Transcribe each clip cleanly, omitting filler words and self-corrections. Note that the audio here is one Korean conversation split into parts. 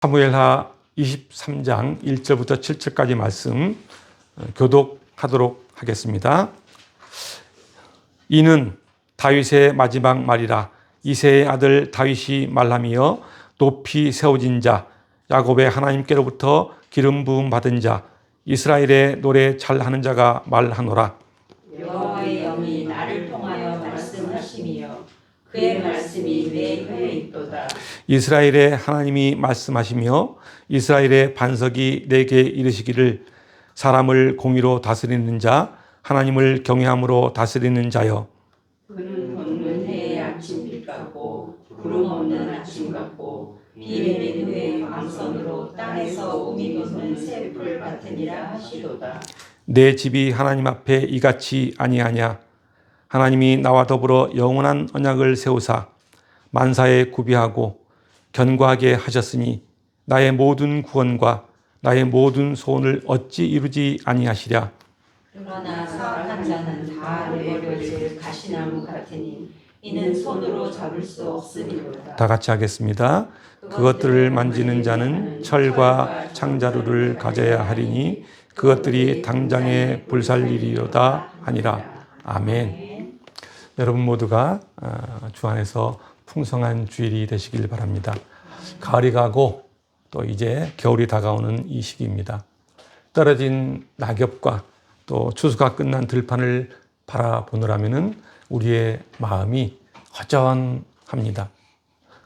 사무엘하 23장 1절부터 7절까지 말씀 교독하도록 하겠습니다. 이는 다윗의 마지막 말이라. 이새의 아들 다윗이 말하며 높이 세워진 자, 야곱의 하나님께로부터 기름 부음 받은 자, 이스라엘의 노래 잘하는 자가 말하노라. 여호와의 영이 나를 통하여 말씀하시며 그의 말씀이 내 혀에 있도다. 이스라엘의 하나님이 말씀하시며 이스라엘의 반석이 내게 이르시기를, 사람을 공의로 다스리는 자, 하나님을 경외함으로 다스리는 자여. 그는 돋는 해의 아침빛 같고 구름 없는 아침 같고 비 내린 후에 광선으로 땅에서 우미 돋는 새풀 같으니라 하시도다. 내 집이 하나님 앞에 이같이 아니하냐. 하나님이 나와 더불어 영원한 언약을 세우사 만사에 구비하고 견고하게 하셨으니 나의 모든 구원과 나의 모든 소원을 어찌 이루지 아니하시랴. 그러나 사악한 자는 다 내버려질 가시나무 같으니 이는 손으로 잡을 수 없으리로다. 다 같이 하겠습니다. 그것들을 만지는 자는 철과 창자루를 가져야 하리니 그것들이 당장에 불살리리로다 하니라. 아멘. 여러분 모두가 주 안에서 풍성한 주일이 되시길 바랍니다. 가을이 가고 또 이제 겨울이 다가오는 이 시기입니다. 떨어진 낙엽과 또 추수가 끝난 들판을 바라보느라면 우리의 마음이 허전합니다.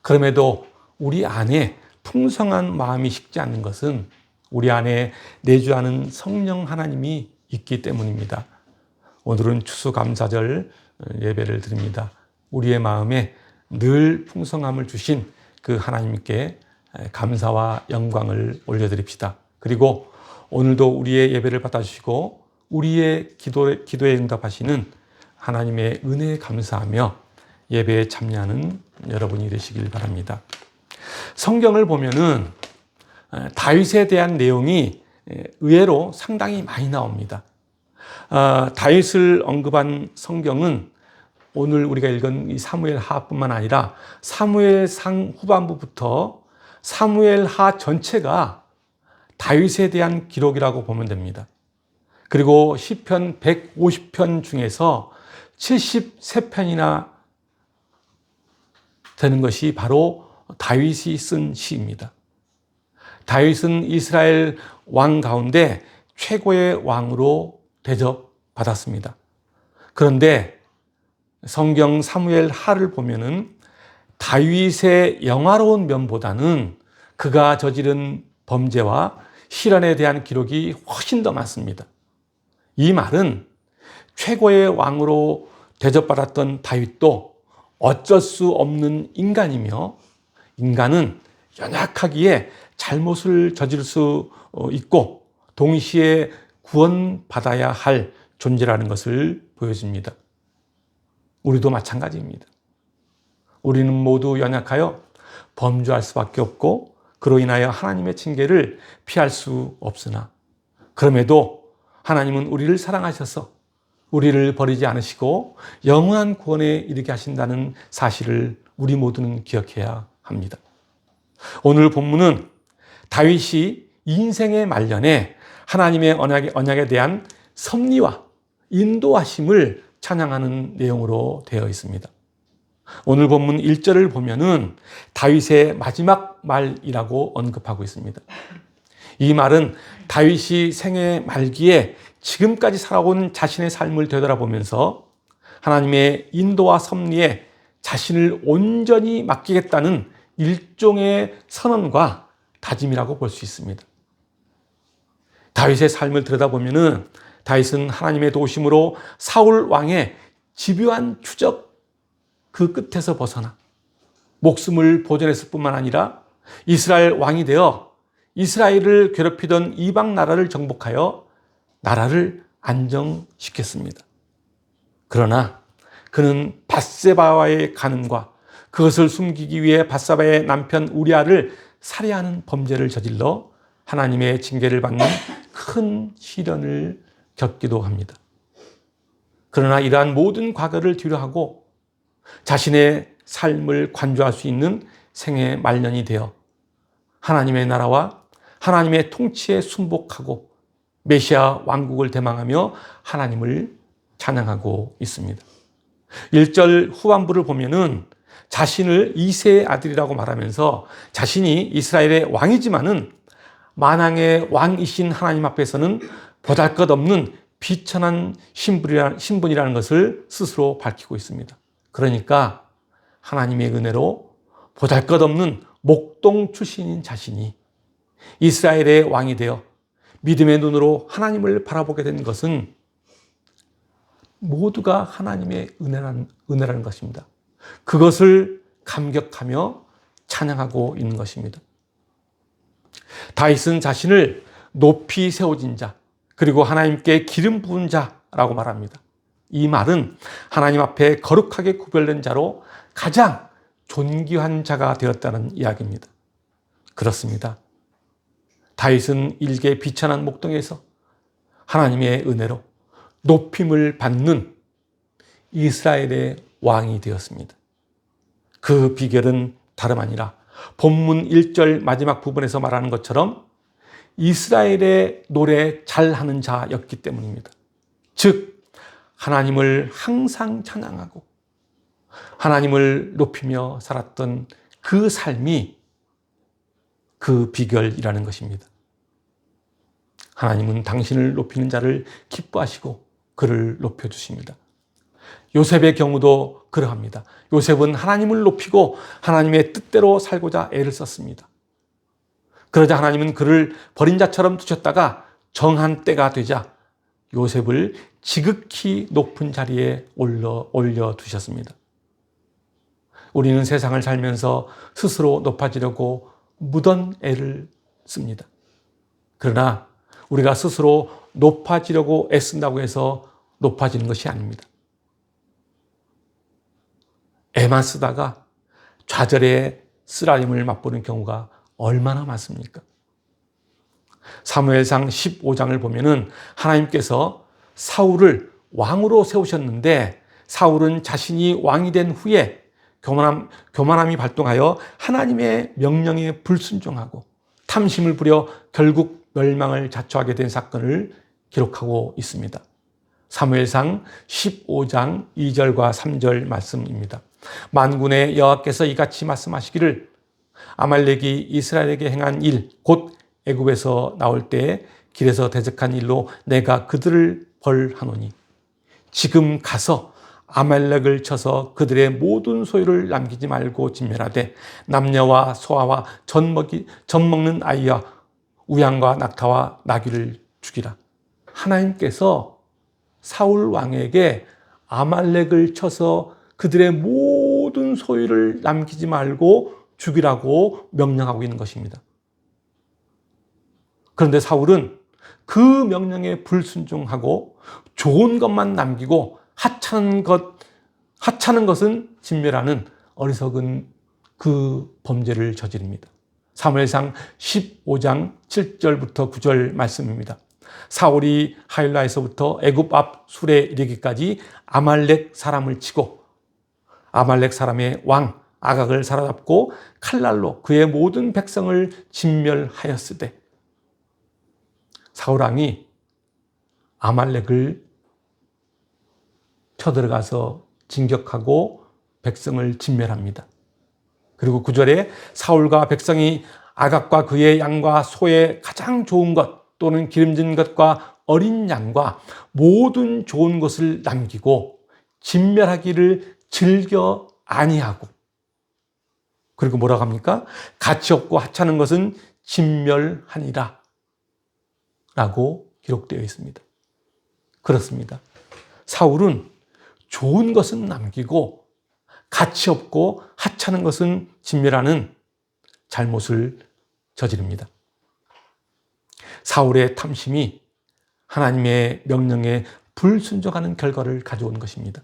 그럼에도 우리 안에 풍성한 마음이 식지 않는 것은 우리 안에 내주하는 성령 하나님이 있기 때문입니다. 오늘은 추수감사절 예배를 드립니다. 우리의 마음에 늘 풍성함을 주신 그 하나님께 감사와 영광을 올려드립시다. 그리고 오늘도 우리의 예배를 받아주시고 우리의 기도에 응답하시는 하나님의 은혜에 감사하며 예배에 참여하는 여러분이 되시길 바랍니다. 성경을 보면은 다윗에 대한 내용이 의외로 상당히 많이 나옵니다. 다윗을 언급한 성경은 오늘 우리가 읽은 이 사무엘하뿐만 아니라 사무엘상 후반부부터 사무엘하 전체가 다윗에 대한 기록이라고 보면 됩니다. 그리고 시편 150편 중에서 73편이나 되는 것이 바로 다윗이 쓴 시입니다. 다윗은 이스라엘 왕 가운데 최고의 왕으로 대접받았습니다. 그런데 성경 사무엘하를 보면은 다윗의 영화로운 면보다는 그가 저지른 범죄와 시련에 대한 기록이 훨씬 더 많습니다. 이 말은 최고의 왕으로 대접받았던 다윗도 어쩔 수 없는 인간이며 인간은 연약하기에 잘못을 저질 수 있고 동시에 구원받아야 할 존재라는 것을 보여줍니다. 우리도 마찬가지입니다. 우리는 모두 연약하여 범죄할 수밖에 없고 그로 인하여 하나님의 징계를 피할 수 없으나 그럼에도 하나님은 우리를 사랑하셔서 우리를 버리지 않으시고 영원한 구원에 이르게 하신다는 사실을 우리 모두는 기억해야 합니다. 오늘 본문은 다윗이 인생의 말년에 하나님의 언약에 대한 섭리와 인도하심을 찬양하는 내용으로 되어 있습니다. 오늘 본문 1절을 보면은 다윗의 마지막 말이라고 언급하고 있습니다. 이 말은 다윗이 생애 말기에 지금까지 살아온 자신의 삶을 되돌아보면서 하나님의 인도와 섭리에 자신을 온전히 맡기겠다는 일종의 선언과 다짐이라고 볼 수 있습니다. 다윗의 삶을 들여다보면은 다윗은 하나님의 도우심으로 사울 왕의 집요한 추적 그 끝에서 벗어나 목숨을 보존했을 뿐만 아니라 이스라엘 왕이 되어 이스라엘을 괴롭히던 이방 나라를 정복하여 나라를 안정시켰습니다. 그러나 그는 밧세바와의 간음과 그것을 숨기기 위해 밧세바의 남편 우리아를 살해하는 범죄를 저질러 하나님의 징계를 받는 큰 시련을 겪기도 합니다. 그러나 이러한 모든 과거를 뒤로하고 자신의 삶을 관조할 수 있는 생애 말년이 되어 하나님의 나라와 하나님의 통치에 순복하고 메시아 왕국을 대망하며 하나님을 찬양하고 있습니다. 1절 후반부를 보면은 자신을 이새의 아들이라고 말하면서 자신이 이스라엘의 왕이지만은 만왕의 왕이신 하나님 앞에서는 보잘것없는 비천한 신분이라는 것을 스스로 밝히고 있습니다. 그러니까 하나님의 은혜로 보잘것없는 목동 출신인 자신이 이스라엘의 왕이 되어 믿음의 눈으로 하나님을 바라보게 된 것은 모두가 하나님의 은혜라는 것입니다. 그것을 감격하며 찬양하고 있는 것입니다. 다윗은 자신을 높이 세워진 자, 그리고 하나님께 기름 부은 자라고 말합니다. 이 말은 하나님 앞에 거룩하게 구별된 자로 가장 존귀한 자가 되었다는 이야기입니다. 그렇습니다. 다윗은 일개 비천한 목동에서 하나님의 은혜로 높임을 받는 이스라엘의 왕이 되었습니다. 그 비결은 다름 아니라 본문 1절 마지막 부분에서 말하는 것처럼 이스라엘의 노래 잘하는 자였기 때문입니다. 즉 하나님을 항상 찬양하고 하나님을 높이며 살았던 그 삶이 그 비결이라는 것입니다. 하나님은 당신을 높이는 자를 기뻐하시고 그를 높여주십니다. 요셉의 경우도 그러합니다. 요셉은 하나님을 높이고 하나님의 뜻대로 살고자 애를 썼습니다. 그러자 하나님은 그를 버린 자처럼 두셨다가 정한 때가 되자 요셉을 지극히 높은 자리에 올려두셨습니다. 우리는 세상을 살면서 스스로 높아지려고 무던 애를 씁니다. 그러나 우리가 스스로 높아지려고 애쓴다고 해서 높아지는 것이 아닙니다. 애만 쓰다가 좌절의 쓰라림을 맛보는 경우가 얼마나 많습니까? 사무엘상 15장을 보면은 하나님께서 사울을 왕으로 세우셨는데 사울은 자신이 왕이 된 후에 교만함이 발동하여 하나님의 명령에 불순종하고 탐심을 부려 결국 멸망을 자초하게 된 사건을 기록하고 있습니다. 사무엘상 15장 2절과 3절 말씀입니다. 만군의 여호와께서 이같이 말씀하시기를 아말렉이 이스라엘에게 행한 일, 곧 애굽에서 나올 때에 길에서 대적한 일로 내가 그들을 벌하노니 지금 가서 아말렉을 쳐서 그들의 모든 소유를 남기지 말고 진멸하되 남녀와 소아와 젖 먹는 아이와 우양과 낙타와 나귀를 죽이라. 하나님께서 사울 왕에게 아말렉을 쳐서 그들의 모든 소유를 남기지 말고 죽이라고 명령하고 있는 것입니다. 그런데 사울은 그 명령에 불순종하고 좋은 것만 남기고 하찮은 것은 진멸하는 어리석은 그 범죄를 저지릅니다. 사무엘상 15장 7절부터 9절 말씀입니다. 사울이 하일라에서부터 애굽 앞 술에 이르기까지 아말렉 사람을 치고 아말렉 사람의 왕 아각을 사로잡고 칼날로 그의 모든 백성을 진멸하였으되 사울 왕이 아말렉을 쳐들어가서 진격하고 백성을 진멸합니다. 그리고 9절에 사울과 백성이 아각과 그의 양과 소의 가장 좋은 것 또는 기름진 것과 어린 양과 모든 좋은 것을 남기고 진멸하기를 즐겨 아니하고 그리고 뭐라고 합니까? 가치 없고 하찮은 것은 진멸하니라 라고 기록되어 있습니다. 그렇습니다. 사울은 좋은 것은 남기고 가치 없고 하찮은 것은 진멸하는 잘못을 저지릅니다. 사울의 탐심이 하나님의 명령에 불순종하는 결과를 가져온 것입니다.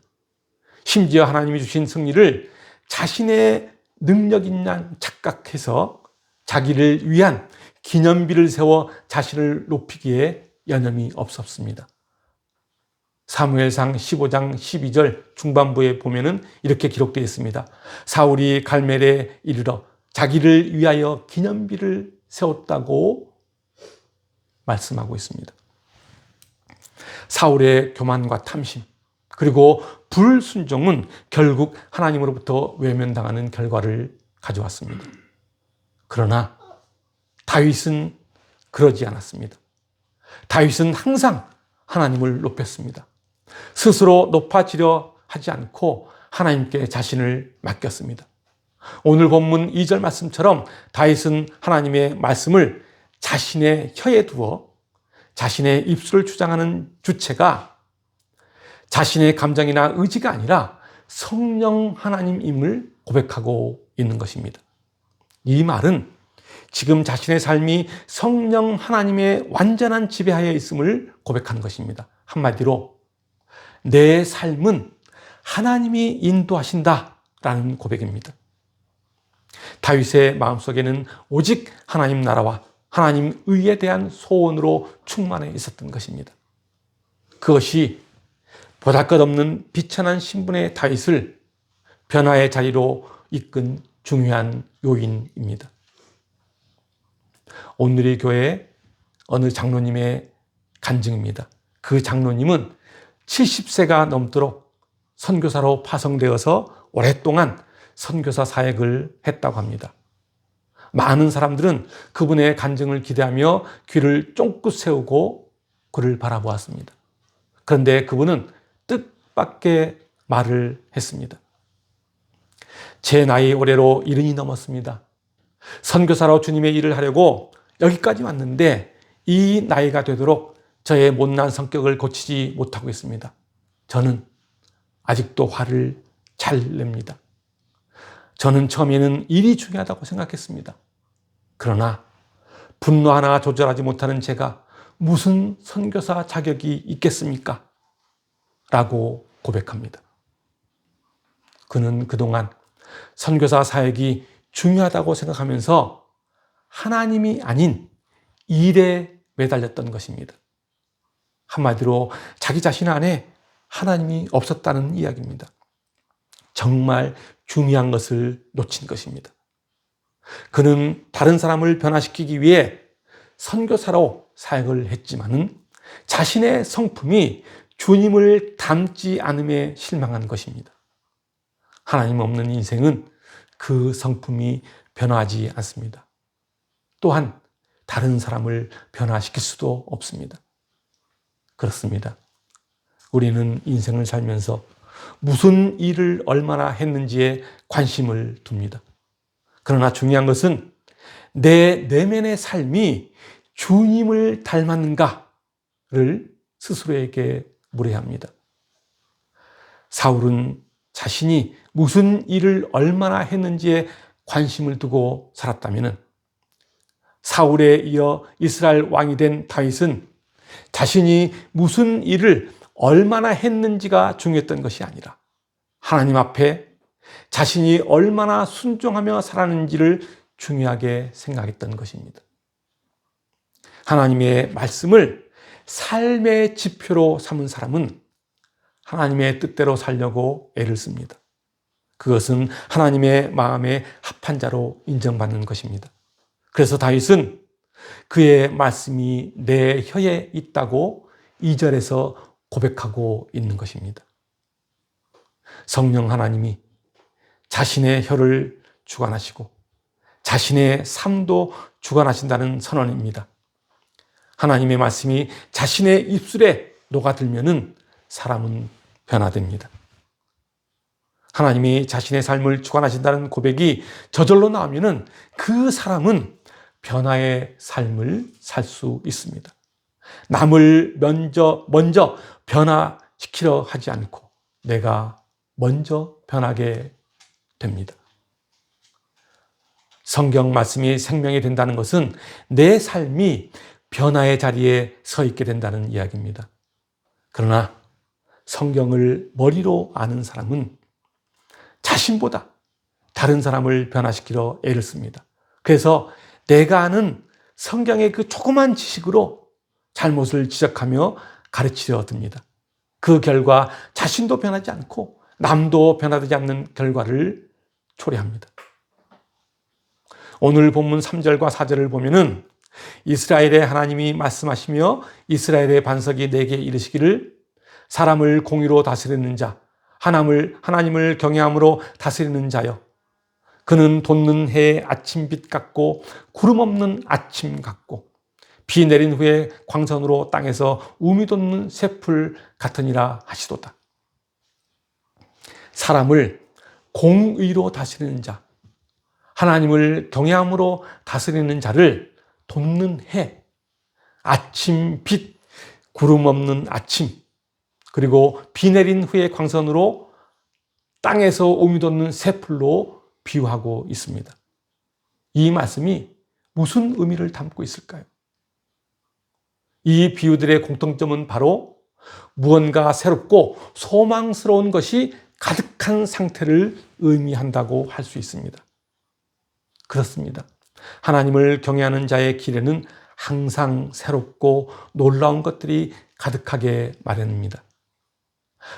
심지어 하나님이 주신 승리를 자신의 능력이냐 착각해서 자기를 위한 기념비를 세워 자신을 높이기에 여념이 없었습니다. 사무엘상 15장 12절 중반부에 보면은 이렇게 기록되어 있습니다. 사울이 갈멜에 이르러 자기를 위하여 기념비를 세웠다고 말씀하고 있습니다. 사울의 교만과 탐심, 그리고 불순종은 결국 하나님으로부터 외면당하는 결과를 가져왔습니다. 그러나 다윗은 그러지 않았습니다. 다윗은 항상 하나님을 높였습니다. 스스로 높아지려 하지 않고 하나님께 자신을 맡겼습니다. 오늘 본문 2절 말씀처럼 다윗은 하나님의 말씀을 자신의 혀에 두어 자신의 입술을 주장하는 주체가 자신의 감정이나 의지가 아니라 성령 하나님임을 고백하고 있는 것입니다. 이 말은 지금 자신의 삶이 성령 하나님의 완전한 지배하에 있음을 고백하는 것입니다. 한마디로 내 삶은 하나님이 인도하신다라는 고백입니다. 다윗의 마음속에는 오직 하나님 나라와 하나님 의에 대한 소원으로 충만해 있었던 것입니다. 그것이 보잘것없는 비천한 신분의 다윗을 변화의 자리로 이끈 중요한 요인입니다. 오늘의 교회 어느 장로님의 간증입니다. 그 장로님은 70세가 넘도록 선교사로 파송되어서 오랫동안 선교사 사역을 했다고 합니다. 많은 사람들은 그분의 간증을 기대하며 귀를 쫑긋 세우고 그를 바라보았습니다. 그런데 그분은 뜻밖의 말을 했습니다. 제 나이 올해로 70이 넘었습니다. 선교사로 주님의 일을 하려고 여기까지 왔는데 이 나이가 되도록 저의 못난 성격을 고치지 못하고 있습니다. 저는 아직도 화를 잘 냅니다. 저는 처음에는 일이 중요하다고 생각했습니다. 그러나 분노 하나 조절하지 못하는 제가 무슨 선교사 자격이 있겠습니까? 라고 고백합니다. 그는 그동안 선교사 사역이 중요하다고 생각하면서 하나님이 아닌 일에 매달렸던 것입니다. 한마디로 자기 자신 안에 하나님이 없었다는 이야기입니다. 정말 중요한 것을 놓친 것입니다. 그는 다른 사람을 변화시키기 위해 선교사로 사역을 했지만은 자신의 성품이 주님을 닮지 않음에 실망한 것입니다. 하나님 없는 인생은 그 성품이 변화하지 않습니다. 또한 다른 사람을 변화시킬 수도 없습니다. 그렇습니다. 우리는 인생을 살면서 무슨 일을 얼마나 했는지에 관심을 둡니다. 그러나 중요한 것은 내 내면의 삶이 주님을 닮았는가를 스스로에게 물어야 합니다. 사울은 자신이 무슨 일을 얼마나 했는지에 관심을 두고 살았다면 사울에 이어 이스라엘 왕이 된 다윗은 자신이 무슨 일을 얼마나 했는지가 중요했던 것이 아니라 하나님 앞에 자신이 얼마나 순종하며 살았는지를 중요하게 생각했던 것입니다. 하나님의 말씀을 삶의 지표로 삼은 사람은 하나님의 뜻대로 살려고 애를 씁니다. 그것은 하나님의 마음에 합한 자로 인정받는 것입니다. 그래서 다윗은 그의 말씀이 내 혀에 있다고 2절에서 고백하고 있는 것입니다. 성령 하나님이 자신의 혀를 주관하시고 자신의 삶도 주관하신다는 선언입니다. 하나님의 말씀이 자신의 입술에 녹아들면은 사람은 변화됩니다. 하나님이 자신의 삶을 주관하신다는 고백이 저절로 나오면은 그 사람은 변화의 삶을 살 수 있습니다. 남을 먼저 변화시키려 하지 않고 내가 먼저 변하게 됩니다. 성경 말씀이 생명이 된다는 것은 내 삶이 변화의 자리에 서 있게 된다는 이야기입니다. 그러나 성경을 머리로 아는 사람은 자신보다 다른 사람을 변화시키려 애를 씁니다. 그래서 내가 아는 성경의 그 조그만 지식으로 잘못을 지적하며 가르치려 듭니다. 그 결과 자신도 변하지 않고 남도 변화되지 않는 결과를 초래합니다. 오늘 본문 3절과 4절을 보면은 이스라엘의 하나님이 말씀하시며 이스라엘의 반석이 내게 이르시기를 사람을 공의로 다스리는 자, 하나님을 경외함으로 다스리는 자여. 그는 돋는 해의 아침빛 같고 구름 없는 아침 같고 비 내린 후에 광선으로 땅에서 우미 돋는 새풀 같으니라 하시도다. 사람을 공의로 다스리는 자, 하나님을 경외함으로 다스리는 자를 돋는 해, 아침 빛, 구름 없는 아침, 그리고 비 내린 후에 광선으로 땅에서 우미 돋는 새풀로 비유하고 있습니다. 이 말씀이 무슨 의미를 담고 있을까요? 이 비유들의 공통점은 바로 무언가 새롭고 소망스러운 것이 가득한 상태를 의미한다고 할 수 있습니다. 그렇습니다. 하나님을 경외하는 자의 길에는 항상 새롭고 놀라운 것들이 가득하게 마련입니다.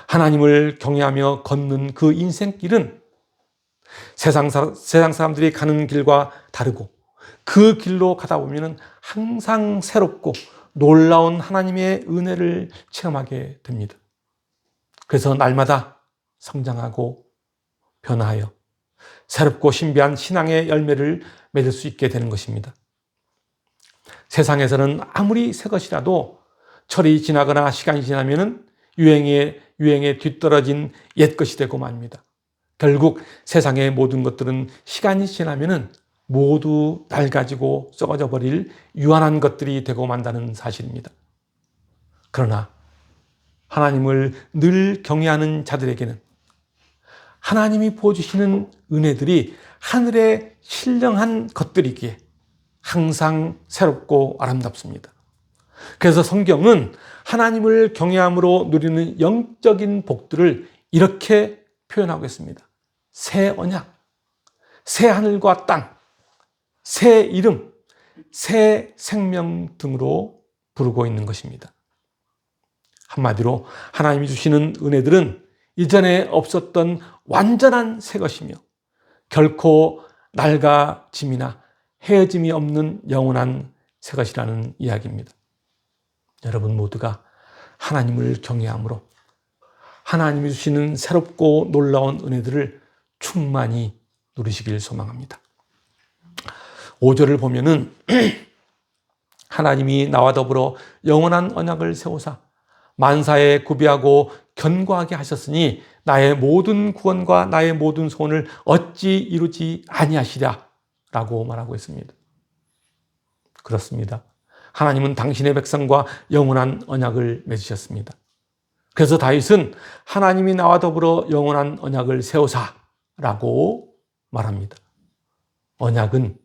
하나님을 경외하며 걷는 그 인생길은 세상 사람들이 가는 길과 다르고 그 길로 가다 보면 항상 새롭고 놀라운 하나님의 은혜를 체험하게 됩니다. 그래서 날마다 성장하고 변화하여 새롭고 신비한 신앙의 열매를 맺을 수 있게 되는 것입니다. 세상에서는 아무리 새 것이라도 철이 지나거나 시간이 지나면 유행에 뒤떨어진 옛 것이 되고 맙니다. 결국 세상의 모든 것들은 시간이 지나면 모두 낡아지고 썩어져 버릴 유한한 것들이 되고 만다는 사실입니다. 그러나 하나님을 늘 경외하는 자들에게는 하나님이 부어주시는 은혜들이 하늘에 신령한 것들이기에 항상 새롭고 아름답습니다. 그래서 성경은 하나님을 경외함으로 누리는 영적인 복들을 이렇게 표현하고 있습니다. 새 언약, 새 하늘과 땅, 새 이름, 새 생명 등으로 부르고 있는 것입니다. 한마디로 하나님이 주시는 은혜들은 이전에 없었던 완전한 새 것이며 결코 낡아짐이나 헤어짐이 없는 영원한 새 것이라는 이야기입니다. 여러분 모두가 하나님을 경외함으로 하나님이 주시는 새롭고 놀라운 은혜들을 충만히 누리시길 소망합니다. 5절을 보면은 하나님이 나와 더불어 영원한 언약을 세우사 만사에 구비하고 견고하게 하셨으니 나의 모든 구원과 나의 모든 소원을 어찌 이루지 아니하시랴 라고 말하고 있습니다. 그렇습니다. 하나님은 당신의 백성과 영원한 언약을 맺으셨습니다. 그래서 다윗은 하나님이 나와 더불어 영원한 언약을 세우사 라고 말합니다. 언약은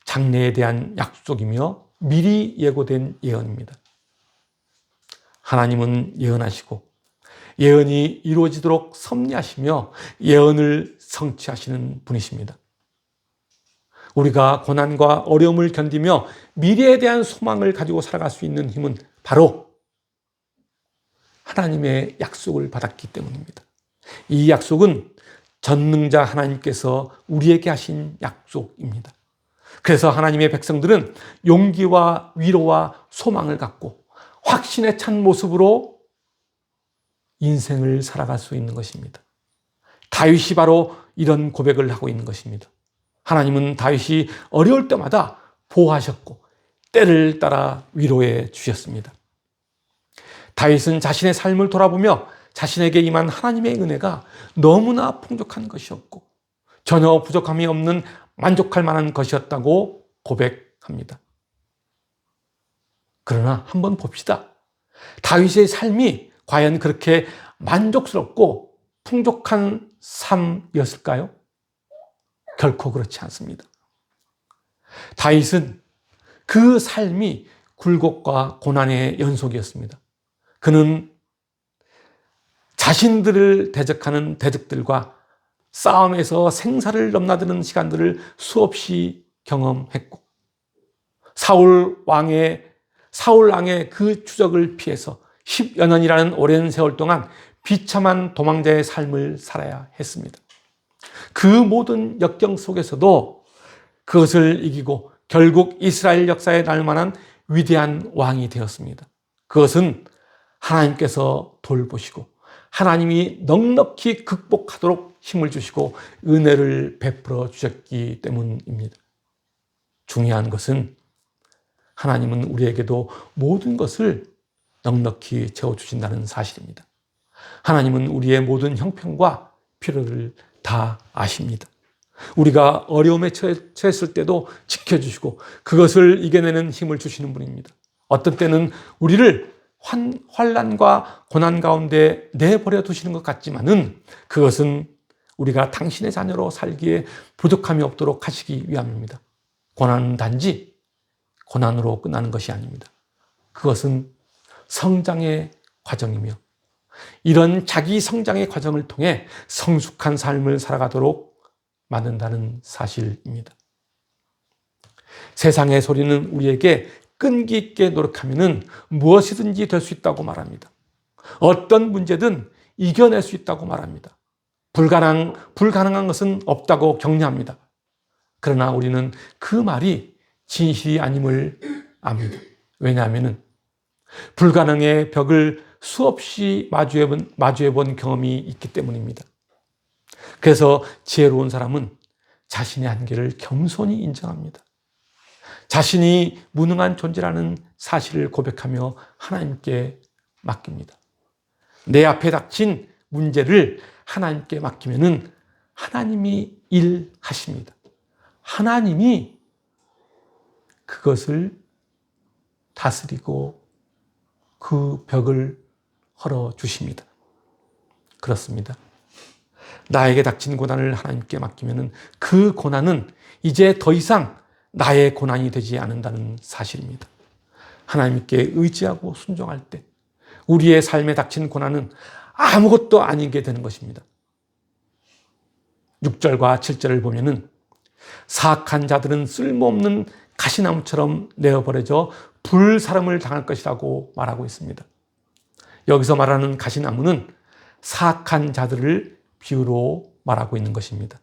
장래에 대한 약속이며 미리 예고된 예언입니다. 하나님은 예언하시고 예언이 이루어지도록 섭리하시며 예언을 성취하시는 분이십니다. 우리가 고난과 어려움을 견디며 미래에 대한 소망을 가지고 살아갈 수 있는 힘은 바로 하나님의 약속을 받았기 때문입니다. 이 약속은 전능자 하나님께서 우리에게 하신 약속입니다. 그래서 하나님의 백성들은 용기와 위로와 소망을 갖고 확신에 찬 모습으로 인생을 살아갈 수 있는 것입니다. 다윗이 바로 이런 고백을 하고 있는 것입니다. 하나님은 다윗이 어려울 때마다 보호하셨고 때를 따라 위로해 주셨습니다. 다윗은 자신의 삶을 돌아보며 자신에게 임한 하나님의 은혜가 너무나 풍족한 것이었고 전혀 부족함이 없는 만족할 만한 것이었다고 고백합니다. 그러나 한번 봅시다. 다윗의 삶이 과연 그렇게 만족스럽고 풍족한 삶이었을까요? 결코 그렇지 않습니다. 다윗은 그 삶이 굴곡과 고난의 연속이었습니다. 그는 자신들을 대적하는 대적들과 싸움에서 생사를 넘나드는 시간들을 수없이 경험했고 사울 왕의 그 추적을 피해서 10여 년이라는 오랜 세월 동안 비참한 도망자의 삶을 살아야 했습니다. 그 모든 역경 속에서도 그것을 이기고 결국 이스라엘 역사에 날 만한 위대한 왕이 되었습니다. 그것은 하나님께서 돌보시고 하나님이 넉넉히 극복하도록 힘을 주시고 은혜를 베풀어 주셨기 때문입니다. 중요한 것은 하나님은 우리에게도 모든 것을 넉넉히 채워주신다는 사실입니다. 하나님은 우리의 모든 형편과 필요를 다 아십니다. 우리가 어려움에 처했을 때도 지켜주시고 그것을 이겨내는 힘을 주시는 분입니다. 어떤 때는 우리를 환난과 고난 가운데 내버려 두시는 것 같지만은 그것은 우리가 당신의 자녀로 살기에 부족함이 없도록 하시기 위함입니다. 고난은 단지 고난으로 끝나는 것이 아닙니다. 그것은 성장의 과정이며 이런 자기 성장의 과정을 통해 성숙한 삶을 살아가도록 만든다는 사실입니다. 세상의 소리는 우리에게 끈기 있게 노력하면 무엇이든지 될 수 있다고 말합니다. 어떤 문제든 이겨낼 수 있다고 말합니다. 불가능한 것은 없다고 격려합니다. 그러나 우리는 그 말이 진실이 아님을 압니다. 왜냐하면 불가능의 벽을 수없이 마주해본 경험이 있기 때문입니다. 그래서 지혜로운 사람은 자신의 한계를 겸손히 인정합니다. 자신이 무능한 존재라는 사실을 고백하며 하나님께 맡깁니다. 내 앞에 닥친 문제를 하나님께 맡기면은 하나님이 일하십니다. 하나님이 그것을 다스리고 그 벽을 헐어 주십니다. 그렇습니다. 나에게 닥친 고난을 하나님께 맡기면은 그 고난은 이제 더 이상 나의 고난이 되지 않는다는 사실입니다. 하나님께 의지하고 순종할 때 우리의 삶에 닥친 고난은 아무것도 아니게 되는 것입니다. 6절과 7절을 보면은 사악한 자들은 쓸모없는 가시나무처럼 내어버려져 불사름을 당할 것이라고 말하고 있습니다. 여기서 말하는 가시나무는 사악한 자들을 비유로 말하고 있는 것입니다.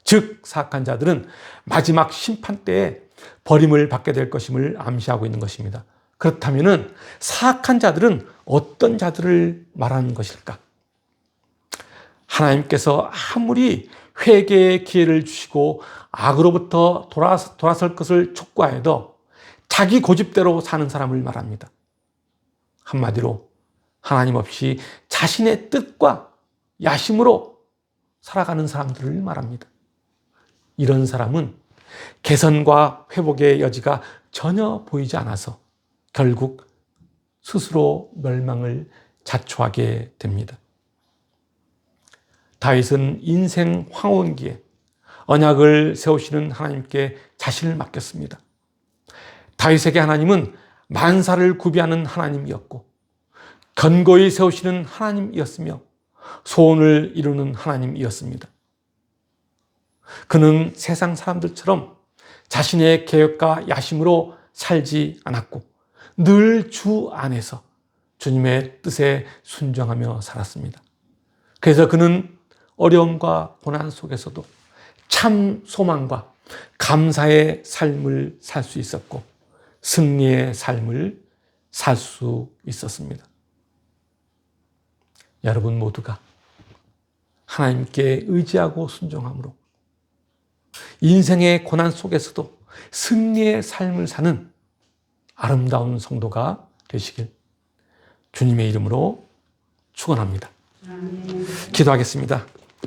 즉 사악한 자들은 마지막 심판 때에 버림을 받게 될 것임을 암시하고 있는 것입니다. 그렇다면 사악한 자들은 어떤 자들을 말하는 것일까? 하나님께서 아무리 회개의 기회를 주시고 악으로부터 돌아설 것을 촉구하여도 자기 고집대로 사는 사람을 말합니다. 한마디로 하나님 없이 자신의 뜻과 야심으로 살아가는 사람들을 말합니다. 이런 사람은 개선과 회복의 여지가 전혀 보이지 않아서 결국 스스로 멸망을 자초하게 됩니다. 다윗은 인생 황혼기에 언약을 세우시는 하나님께 자신을 맡겼습니다. 다윗에게 하나님은 만사를 구비하는 하나님이었고 견고히 세우시는 하나님이었으며 소원을 이루는 하나님이었습니다. 그는 세상 사람들처럼 자신의 계획과 야심으로 살지 않았고 늘 주 안에서 주님의 뜻에 순종하며 살았습니다. 그래서 그는 어려움과 고난 속에서도 참 소망과 감사의 삶을 살 수 있었고 승리의 삶을 살 수 있었습니다. 여러분 모두가 하나님께 의지하고 순종함으로 인생의 고난 속에서도 승리의 삶을 사는 아름다운 성도가 되시길 주님의 이름으로 축원합니다. 기도하겠습니다.